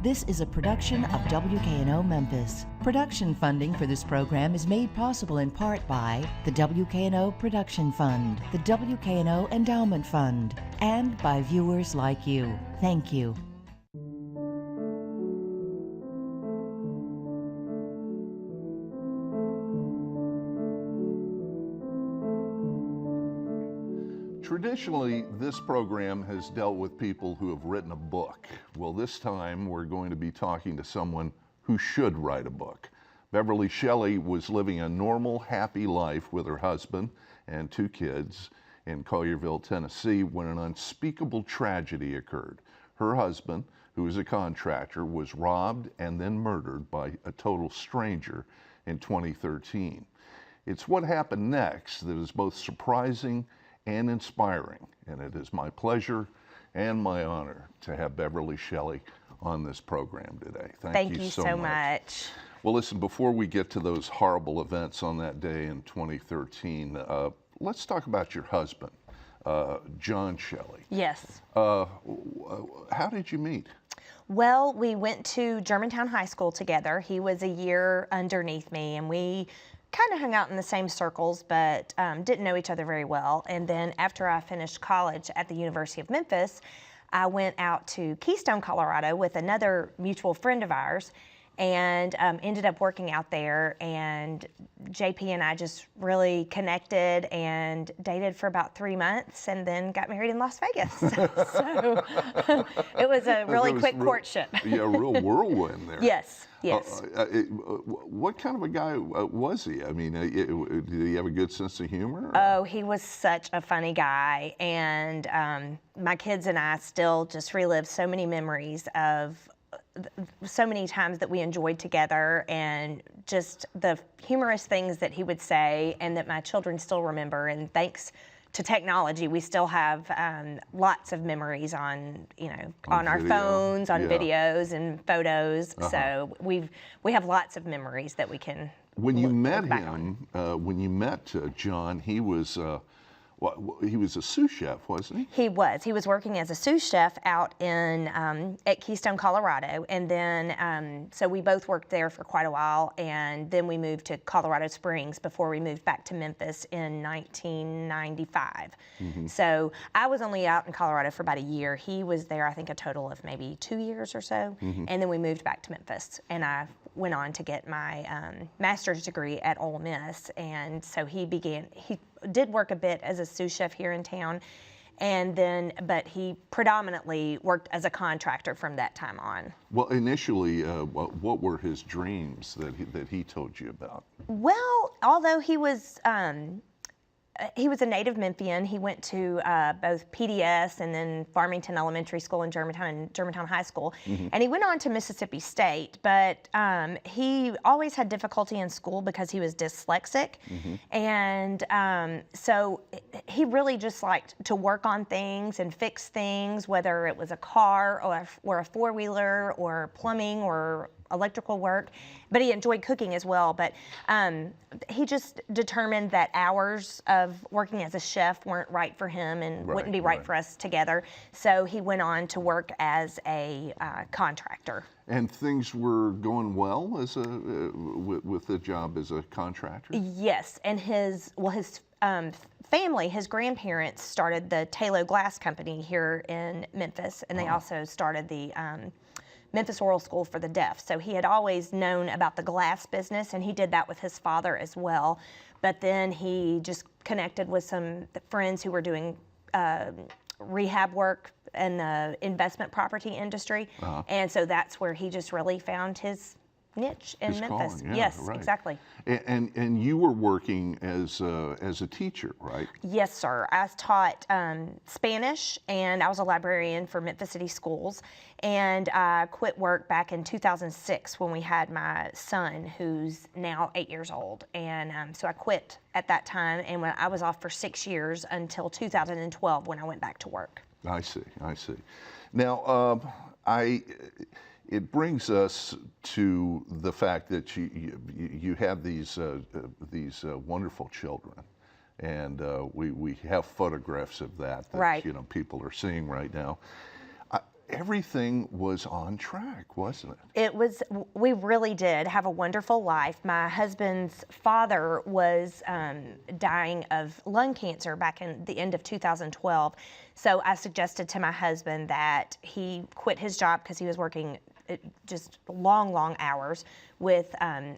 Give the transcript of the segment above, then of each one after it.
This is a production of WKNO Memphis. Production funding for this program is made possible in part by the WKNO Production Fund, the WKNO Endowment Fund, and by viewers like you. Thank you. Traditionally, this program has dealt with people who have written a book. Well, this time we're going to be talking to someone who should write a book. Beverly Shelley was living a normal, happy life with her husband and 2 kids in Collierville, Tennessee, when an unspeakable tragedy occurred. Her husband, who is a contractor, was robbed and then murdered by a total stranger in 2013. It's what happened next that is both surprising and inspiring, and it is my pleasure and my honor to have Beverly Shelley on this program today. Thank you so much. Well, listen, before we get to those horrible events on that day in 2013, let's talk about your husband, John Shelley. Yes. How did you meet? Well, we went to Germantown High School together. He was a year underneath me, and we kind of hung out in the same circles, but didn't know each other very well. And then after I finished college at the University of Memphis, I went out to Keystone, Colorado with another mutual friend of ours, and ended up working out there. And JP and I just really connected and dated for about 3 months, and then got married in Las Vegas. So it was a really quick courtship. Yeah, a real whirlwind there. Yes. Yes. What kind of a guy was he? I mean, did he have a good sense of humor? Oh, he was such a funny guy. And my kids and I still just relive so many memories of so many times that we enjoyed together, and just the humorous things that he would say and that my children still remember. And thanks to technology, we still have lots of memories on our phones, on videos and photos. So we have lots of memories that we can. When you met him, when you met John, he was a sous chef, wasn't he? He was. He was working as a sous chef out in at Keystone, Colorado, and then so we both worked there for quite a while, and then we moved to Colorado Springs before we moved back to Memphis in 1995. Mm-hmm. So I was only out in Colorado for about a year. He was there, I think, a total of maybe 2 years or so, mm-hmm. and then we moved back to Memphis, and I went on to get my master's degree at Ole Miss, and so he did work a bit as a sous chef here in town, but he predominantly worked as a contractor from that time on. Well, initially, what were his dreams that he told you about? Well, although he was a native Memphian. He went to both PDS and then Farmington Elementary School in Germantown and Germantown High School. Mm-hmm. And he went on to Mississippi State, but he always had difficulty in school because he was dyslexic. Mm-hmm. And so he really just liked to work on things and fix things, whether it was a car or a four-wheeler or plumbing or electrical work, but he enjoyed cooking as well. But he just determined that hours of working as a chef weren't right for him and wouldn't be right for us together. So he went on to work as a contractor. And things were going well as with the job as a contractor? Yes, and his family, his grandparents started the Talo Glass Company here in Memphis, and they also started the Memphis Oral School for the Deaf. So he had always known about the glass business, and he did that with his father as well. But then he just connected with some friends who were doing rehab work in the investment property industry. Uh-huh. And so that's where he just really found his niche in Memphis. Calling, yes, right. Exactly. And you were working as a teacher, right? Yes, sir. I taught Spanish, and I was a librarian for Memphis City Schools. And I quit work back in 2006 when we had my son, who's now 8 years old. And so I quit at that time, and when I was off for 6 years until 2012 when I went back to work. I see. Now, it brings us to the fact that you have these wonderful children, and we have photographs of that right. People are seeing right now. everything was on track, wasn't it? It was, we really did have a wonderful life. My husband's father was dying of lung cancer back in the end of 2012. So I suggested to my husband that he quit his job because he was working just long hours with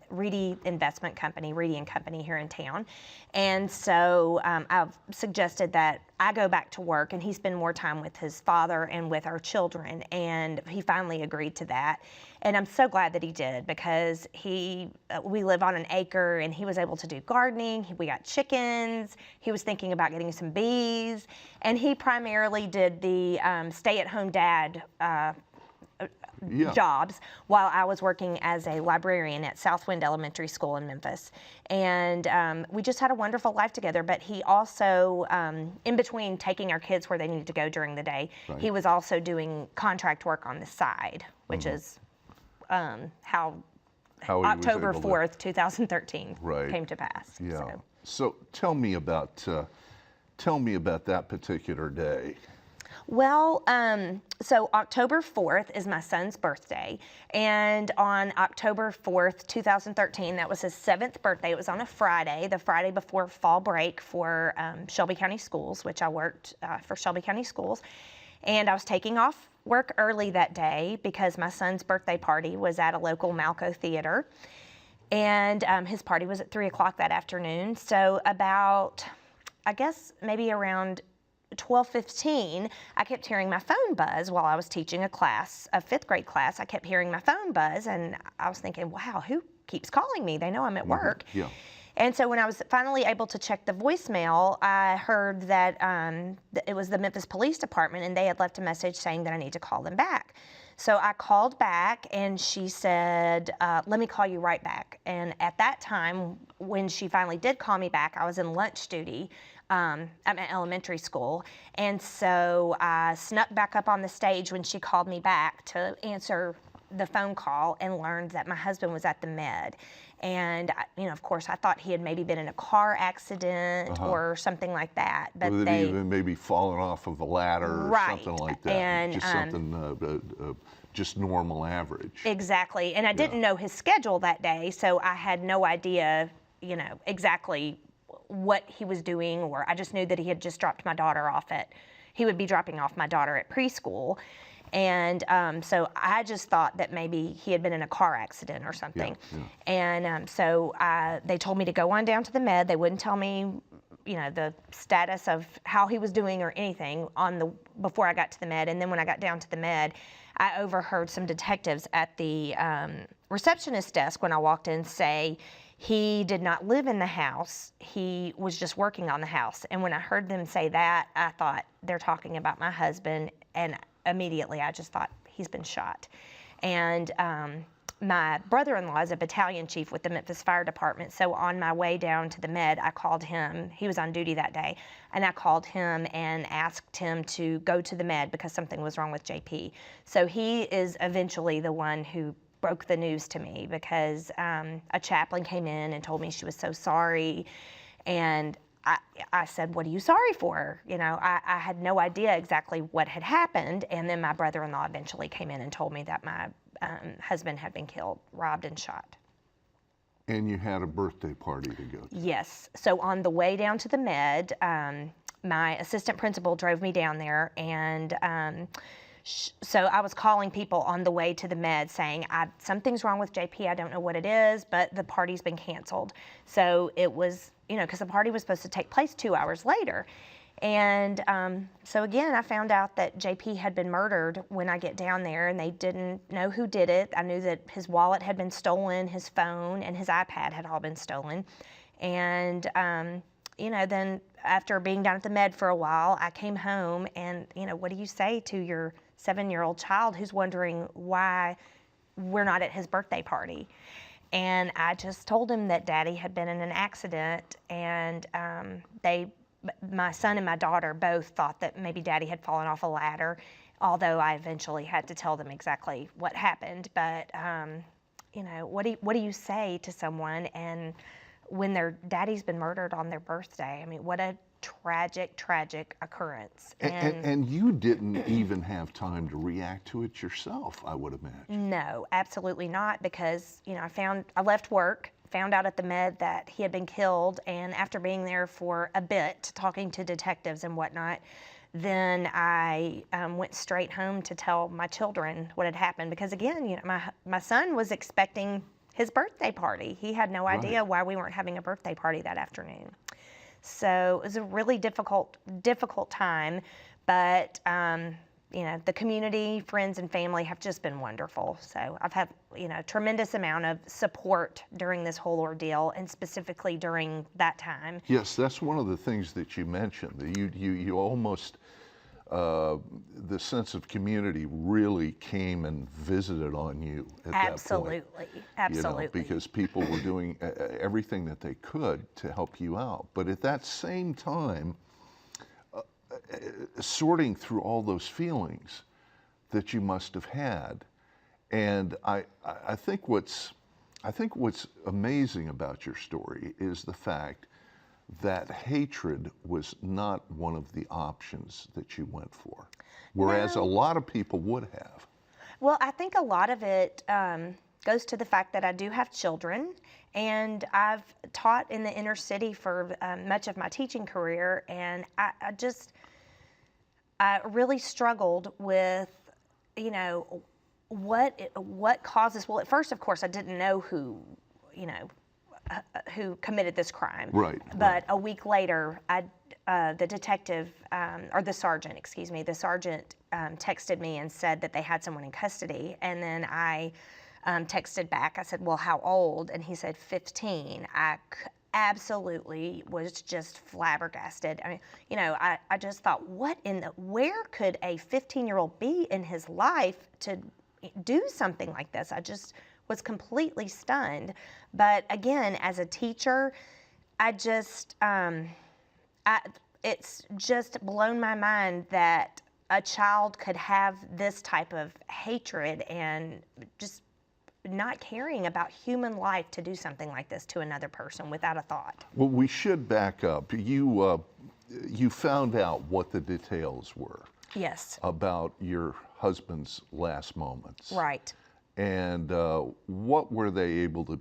Reedy Investment Company, Reedy and Company here in town. And so I've suggested that I go back to work and he spend more time with his father and with our children. And he finally agreed to that. And I'm so glad that he did, because we live on an acre and he was able to do gardening. We got chickens. He was thinking about getting some bees. And he primarily did the stay-at-home dad jobs while I was working as a librarian at Southwind Elementary School in Memphis. And we just had a wonderful life together. But he also, in between taking our kids where they needed to go during the day, he was also doing contract work on the side, which is how October 4th, 2013 came to pass. Yeah. So tell me about that particular day. Well, so October 4th is my son's birthday, and on October 4th, 2013, that was his 7th birthday. It was on a Friday, the Friday before fall break for Shelby County Schools, which I worked for Shelby County Schools, and I was taking off work early that day because my son's birthday party was at a local Malco theater, and his party was at 3 o'clock that afternoon. So about, I guess, maybe around 12:15, I kept hearing my phone buzz while I was teaching a class, a 5th grade class. I kept hearing my phone buzz, and I was thinking, wow, who keeps calling me? They know I'm at work. Yeah. And so when I was finally able to check the voicemail, I heard that it was the Memphis Police Department, and they had left a message saying that I need to call them back. So I called back, and she said, let me call you right back. And at that time, when she finally did call me back, I was in lunch duty at my elementary school. And so I snuck back up on the stage when she called me back to answer the phone call, and learned that my husband was at the med. And, of course, I thought he had maybe been in a car accident or something like that. But or that he even maybe fallen off of a ladder or something like that. And, just something, just normal average. Exactly. And I didn't know his schedule that day, so I had no idea, exactly what he was doing, or I just knew that he had just dropped my daughter off he would be dropping off my daughter at preschool. And so I just thought that maybe he had been in a car accident or something. And so they told me to go on down to the med. They wouldn't tell me, the status of how he was doing or anything before I got to the med. And then when I got down to the med, I overheard some detectives at the receptionist desk when I walked in say he did not live in the house. He was just working on the house. And when I heard them say that, I thought they're talking about my husband. And immediately I just thought he's been shot. And my brother-in-law is a battalion chief with the Memphis Fire Department. So on my way down to the med, I called him. He was on duty that day. And I called him and asked him to go to the med because something was wrong with JP. So he is eventually the one who broke the news to me, because a chaplain came in and told me she was so sorry. And I said, what are you sorry for? I had no idea exactly what had happened. And then my brother-in-law eventually came in and told me that my husband had been killed, robbed and shot. And you had a birthday party to go to. Yes. So on the way down to the med, my assistant principal drove me down there, and so I was calling people on the way to the med saying, something's wrong with JP, I don't know what it is, but the party's been canceled. So it was, because the party was supposed to take place 2 hours later. And so again, I found out that JP had been murdered when I get down there, and they didn't know who did it. I knew that his wallet had been stolen, his phone and his iPad had all been stolen. And, then after being down at the med for a while, I came home, and, what do you say to your 7-year-old child who's wondering why we're not at his birthday party? And I just told him that Daddy had been in an accident, and my son and my daughter both thought that maybe Daddy had fallen off a ladder, although I eventually had to tell them exactly what happened. But, what do you say to someone and when their daddy's been murdered on their birthday? I mean, what a tragic occurrence. And you didn't even have time to react to it yourself, I would imagine. No, absolutely not, because I left work, found out at the Med that he had been killed, and after being there for a bit, talking to detectives and whatnot, then I went straight home to tell my children what had happened, because again, my son was expecting his birthday party. He had no idea why we weren't having a birthday party that afternoon. So it was a really difficult time, but the community, friends, and family have just been wonderful. So I've had a tremendous amount of support during this whole ordeal, and specifically during that time. Yes, that's one of the things that you mentioned. That you almost the sense of community really came and visited on you at Absolutely, that point. absolutely. Because people were doing everything that they could to help you out. But at that same time, sorting through all those feelings that you must have had, and I think what's amazing about your story is the fact that hatred was not one of the options that you went for, whereas a lot of people would have. Well, I think a lot of it goes to the fact that I do have children, and I've taught in the inner city for much of my teaching career, and I really struggled with, what causes. Well, at first, of course, I didn't know who committed this crime. Right. But a week later, the sergeant texted me and said that they had someone in custody. And then I texted back. I said, well, how old? And he said 15. I absolutely was just flabbergasted. I mean, I just thought, where could a 15-year-old be in his life to do something like this? I just was completely stunned. But again, as a teacher, it's just blown my mind that a child could have this type of hatred and just not caring about human life to do something like this to another person without a thought. Well, we should back up. You found out what the details were. Yes. About your husband's last moments. Right. And what were they able to?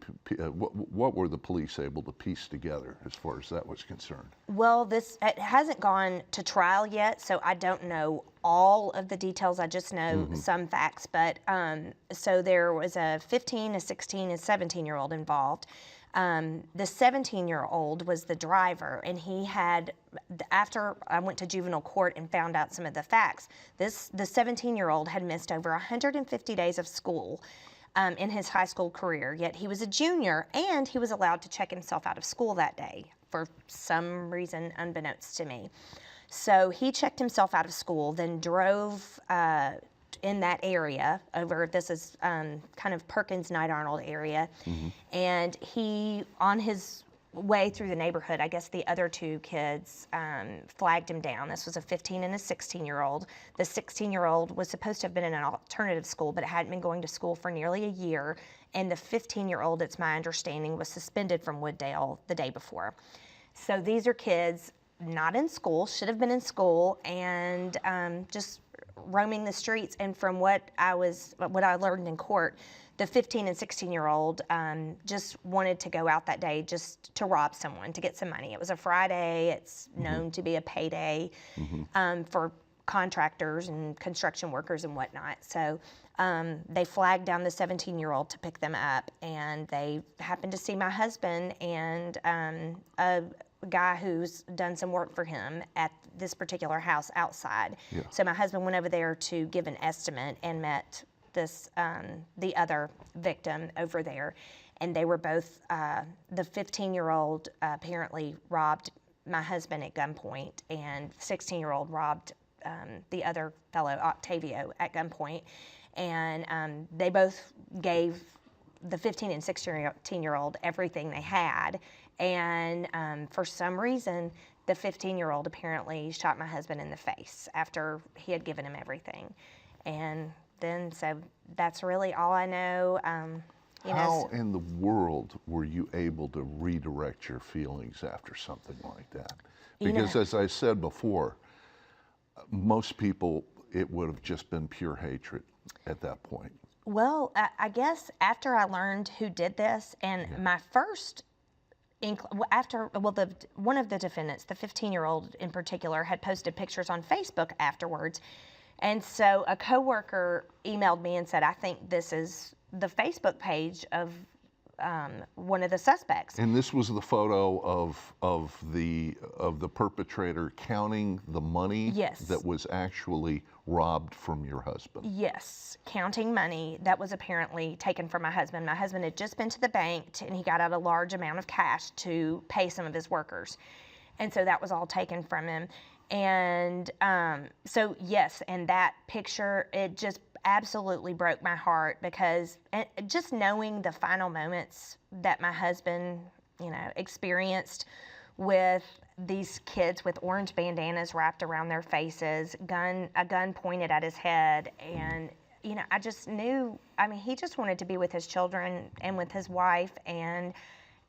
What were the police able to piece together as far as that was concerned? Well, it hasn't gone to trial yet, so I don't know all of the details. I just know some facts. But so there was a 15, a 16, and 17-year-old involved. The 17-year-old was the driver, and he had, after I went to juvenile court and found out some of the facts, the 17-year-old had missed over 150 days of school in his high school career, yet he was a junior, and he was allowed to check himself out of school that day for some reason unbeknownst to me. So he checked himself out of school, then drove in that area this is kind of Perkins Knight Arnold area. And he, on his way through the neighborhood, I guess the other two kids flagged him down. This was a 15 and a 16-year-old. The 16-year-old was supposed to have been in an alternative school, but hadn't been going to school for nearly a year. And the 15-year-old, it's my understanding, was suspended from Wooddale the day before. So these are kids not in school, should have been in school, and just roaming the streets. And from what I learned in court, the 15 and 16-year-old just wanted to go out that day just to rob someone, to get some money. It was a Friday. It's known to be a payday for contractors and construction workers and whatnot. So they flagged down the 17-year-old to pick them up, and they happened to see my husband and a guy who's done some work for him at this particular house outside. Yeah. So my husband went over there to give an estimate and met this the other victim over there, and they were both the 15-year-old apparently robbed my husband at gunpoint, and the 16-year-old robbed the other fellow, Octavio, at gunpoint, and they both gave the 15 and 16-year-old everything they had. And for some reason, the 15-year-old apparently shot my husband in the face after he had given him everything. And then, so that's really all I know. You How know, in the world were you able to redirect your feelings after something like that? You Because know- as I said before, most people, it would have just been pure hatred at that point. well, I guess after I learned who did this, and my first one of the defendants, the 15-year-old in particular, had posted pictures on Facebook afterwards, and so a coworker emailed me and said, "I think this is the Facebook page of one of the suspects." And this was the photo of the perpetrator counting the money Yes. that was actually robbed from your husband. Yes, counting money that was apparently taken from my husband. My husband had just been to the bank and he got out a large amount of cash to pay some of his workers. And so that was all taken from him. And so, yes, and that picture, it just absolutely broke my heart because just knowing the final moments that my husband, experienced with these kids with orange bandanas wrapped around their faces, a gun pointed at his head, and I just knew. I mean, he just wanted to be with his children and with his wife, and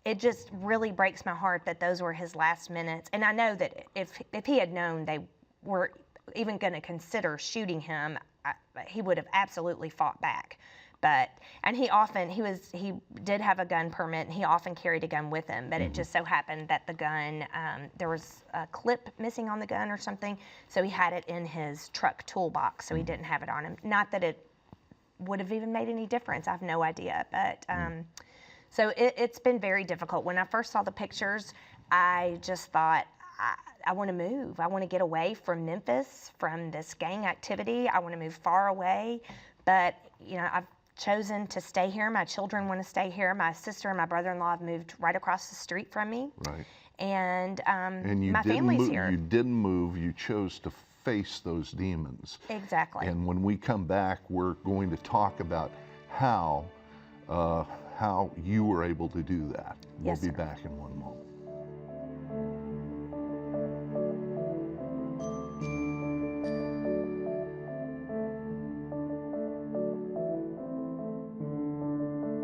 it just really breaks my heart that those were his last minutes. And I know that if he had known they were even going to consider shooting him, he would have absolutely fought back. And he did have a gun permit, and he often carried a gun with him, but it just so happened that the gun, there was a clip missing on the gun or something, so he had it in his truck toolbox, so he didn't have it on him. Not that it would have even made any difference, I have no idea, but so it's been very difficult. When I first saw the pictures, I just thought, I want to move. I want to get away from Memphis, from this gang activity. I want to move far away, but I've chosen to stay here. My children want to stay here. My sister and my brother-in-law have moved right across the street from me. Right. And you my didn't family's move, here. You didn't move. You chose to face those demons. Exactly. And when we come back, we're going to talk about how you were able to do that. We'll Yes, be sir. back in one moment.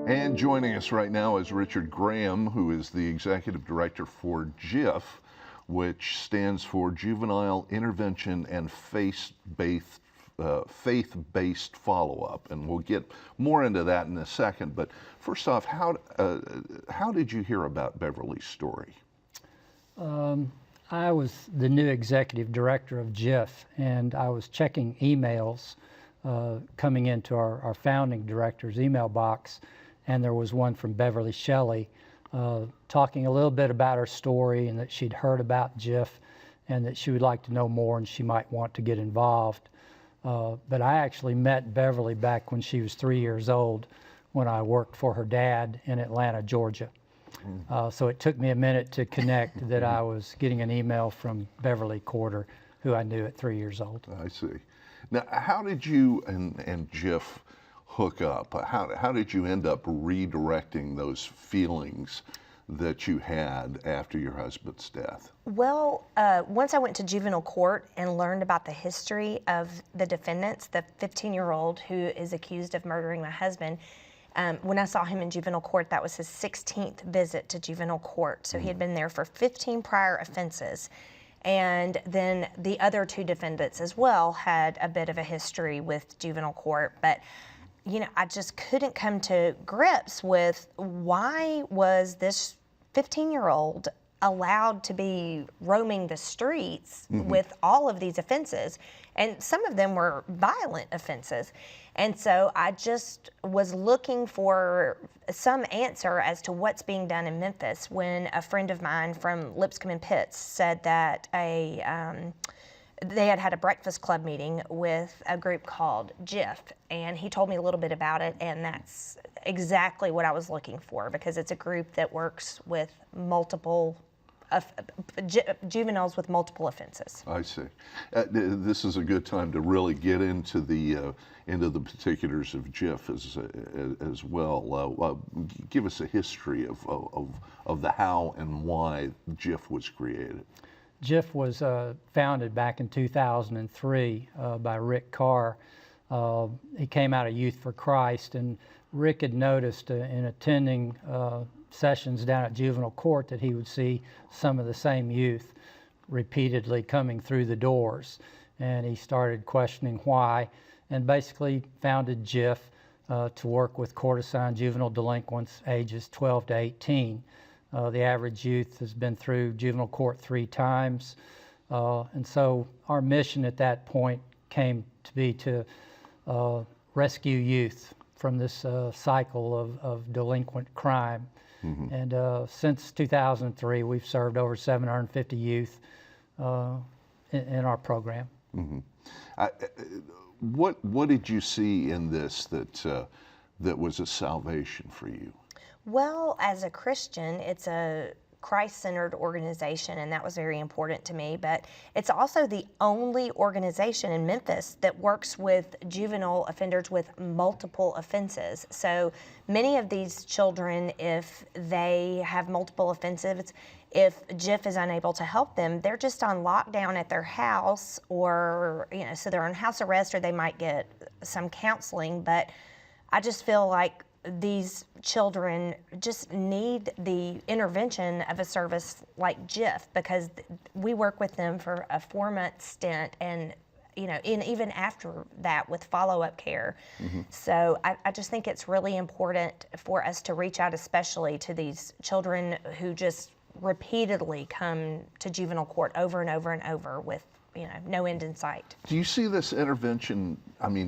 And joining us right now is Richard Graham, who is the executive director for JIF, which stands for Juvenile Intervention and Faith-Based Follow-Up. And we'll get more into that in a second. But first off, how did you hear about Beverly's story? I was the new executive director of JIF, and I was checking emails coming into our founding director's email box, and there was one from Beverly Shelley talking a little bit about her story and that she'd heard about JIF and that she would like to know more and she might want to get involved. But I actually met Beverly back when she was 3 years old when I worked for her dad in Atlanta, Georgia. So it took me a minute to connect that I was getting an email from Beverly Corder, who I knew at 3 years old. I see. Now, how did you and JIF hook up? How did you end up redirecting those feelings that you had after your husband's death? Well, once I went to juvenile court and learned about the history of the defendants, the 15-year-old who is accused of murdering my husband, when I saw him in juvenile court, that was his 16th visit to juvenile court. So he had been there for 15 prior offenses. And then the other two defendants as well had a bit of a history with juvenile court. But I just couldn't come to grips with why was this 15-year-old allowed to be roaming the streets with all of these offenses. And some of them were violent offenses. And so I just was looking for some answer as to what's being done in Memphis when a friend of mine from Lipscomb and Pitts said that they had a breakfast club meeting with a group called JIF, and he told me a little bit about it, and that's exactly what I was looking for because it's a group that works with multiple juveniles with multiple offenses. I see. This is a good time to really get into the particulars of JIF as well. Give us a history of the how and why JIF was created. JIF was founded back in 2003 by Rick Carr. He came out of Youth for Christ, and Rick had noticed in attending sessions down at juvenile court that he would see some of the same youth repeatedly coming through the doors. And he started questioning why, and basically founded JIF to work with court-assigned juvenile delinquents ages 12 to 18. The average youth has been through juvenile court 3 times. And so our mission at that point came to be to rescue youth from this cycle of delinquent crime. Mm-hmm. And since 2003, we've served over 750 youth in our program. Mm-hmm. What did you see in this that was a salvation for you? Well, as a Christian, it's a Christ-centered organization, and that was very important to me, but it's also the only organization in Memphis that works with juvenile offenders with multiple offenses. So many of these children, if they have multiple offenses, if JIF is unable to help them, they're just on lockdown at their house, or, so they're on house arrest, or they might get some counseling. But I just feel like these children just need the intervention of a service like JIF, because we work with them for a 4-month stint, and even after that with follow-up care. Mm-hmm. So I just think it's really important for us to reach out, especially to these children who just repeatedly come to juvenile court over and over and over with no end in sight. Do you see this intervention,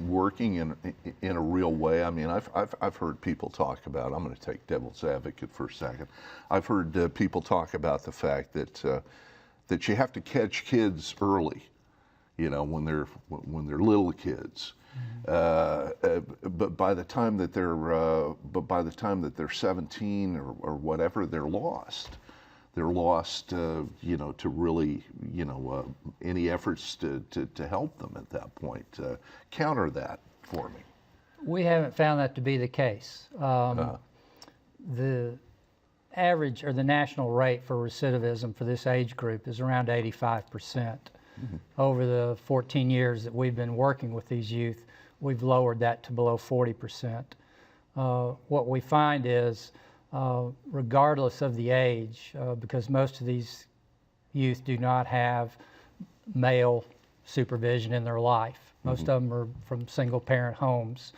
working in a real way? I've heard people talk about, I'm going to take devil's advocate for a second. I've heard people talk about the fact that you have to catch kids early, when they're little kids. Mm-hmm. But by the time that they're 17 or whatever, they're lost. They're lost, to really, any efforts to help them at that point. Counter that for me. We haven't found that to be the case. The average or the national rate for recidivism for this age group is around 85%. Mm-hmm. Over the 14 years that we've been working with these youth, we've lowered that to below 40%. What we find is, regardless of the age, because most of these youth do not have male supervision in their life. Most mm-hmm. of them are from single-parent homes.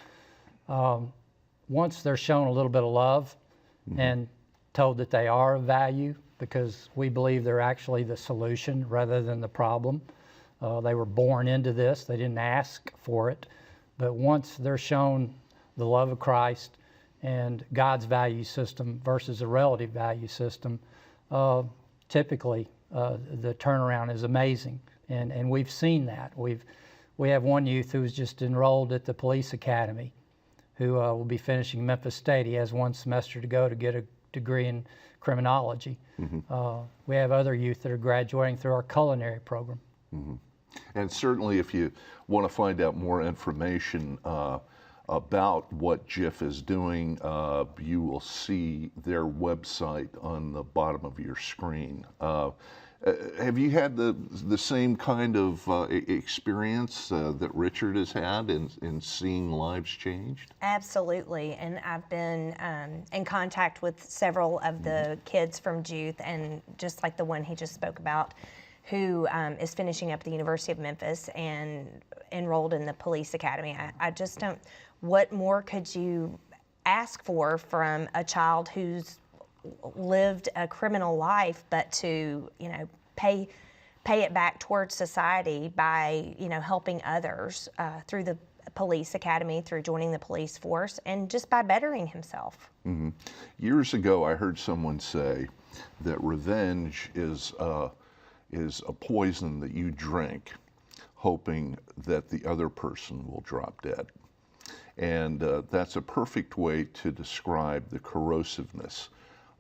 Once they're shown a little bit of love mm-hmm. and told that they are of value, because we believe they're actually the solution rather than the problem. They were born into this. They didn't ask for it. But once they're shown the love of Christ and God's value system versus a relative value system, typically the turnaround is amazing, and we've seen that. We have one youth who's just enrolled at the police academy, who will be finishing Memphis State. He has 1 semester to go to get a degree in criminology. Mm-hmm. We have other youth that are graduating through our culinary program. Mm-hmm. And certainly, if you want to find out more information about what JIF is doing, you will see their website on the bottom of your screen. Have you had the same kind of experience that Richard has had in seeing lives changed? Absolutely, and I've been in contact with several of the kids from JUTH, and just like the one he just spoke about, who is finishing up at the University of Memphis and enrolled in the police academy. I just don't, what more could you ask for from a child who's lived a criminal life, but to, pay it back towards society by, helping others through the police academy, through joining the police force, and just by bettering himself. Mm-hmm. Years ago, I heard someone say that revenge is a poison that you drink, hoping that the other person will drop dead. And that's a perfect way to describe the corrosiveness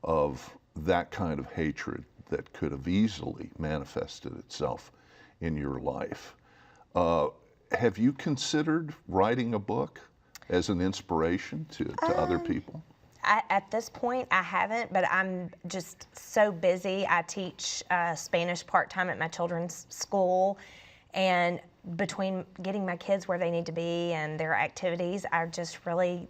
of that kind of hatred that could have easily manifested itself in your life. Have you considered writing a book as an inspiration to other people? At this point, I haven't, but I'm just so busy. I teach Spanish part-time at my children's school, and between getting my kids where they need to be and their activities, I just really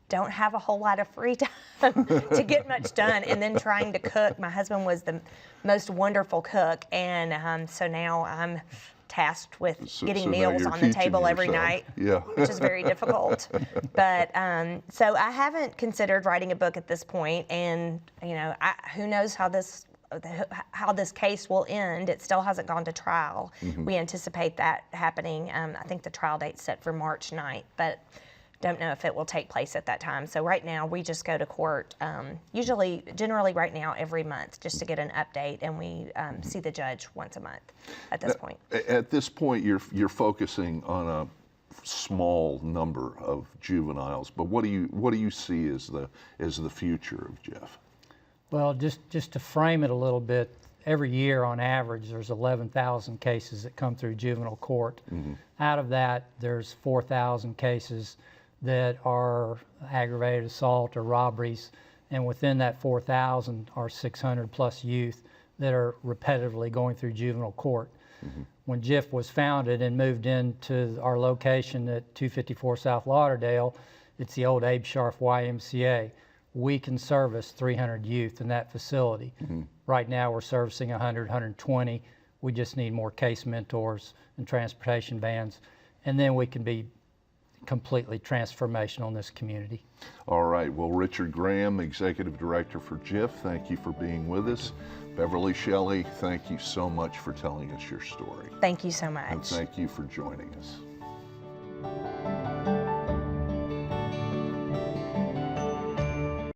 don't have a whole lot of free time to get much done. And then trying to cook. My husband was the most wonderful cook, and so now I'm tasked with getting so now meals you're on the teaching table every yourself. night, Yeah. which is very difficult. But so I haven't considered writing a book at this point, and who knows how this case will end. It still hasn't gone to trial. We anticipate that happening. I think the trial date's set for March 9th, but don't know if it will take place at that time. So right now we just go to court, generally right now every month, just to get an update, and we see the judge once a month at this point. At this point, you're focusing on a small number of juveniles, but what do you see as the future of Jeff? Well, just to frame it a little bit, every year on average there's 11,000 cases that come through juvenile court. Out of that, there's 4,000 cases that are aggravated assault or robberies, and within that 4,000 are 600 plus youth that are repetitively going through juvenile court. When JIF was founded and moved into our location at 254 South Lauderdale, it's the old Abe Scharf YMCA. We can service 300 youth in that facility. Right now we're servicing 100, 120. We just need more case mentors and transportation vans, and then we can be completely transformational in this community. All right. Well, Richard Graham, Executive Director for JIF, thank you for being with us. Beverly Shelley, thank you so much for telling us your story. Thank you so much. And thank you for joining us.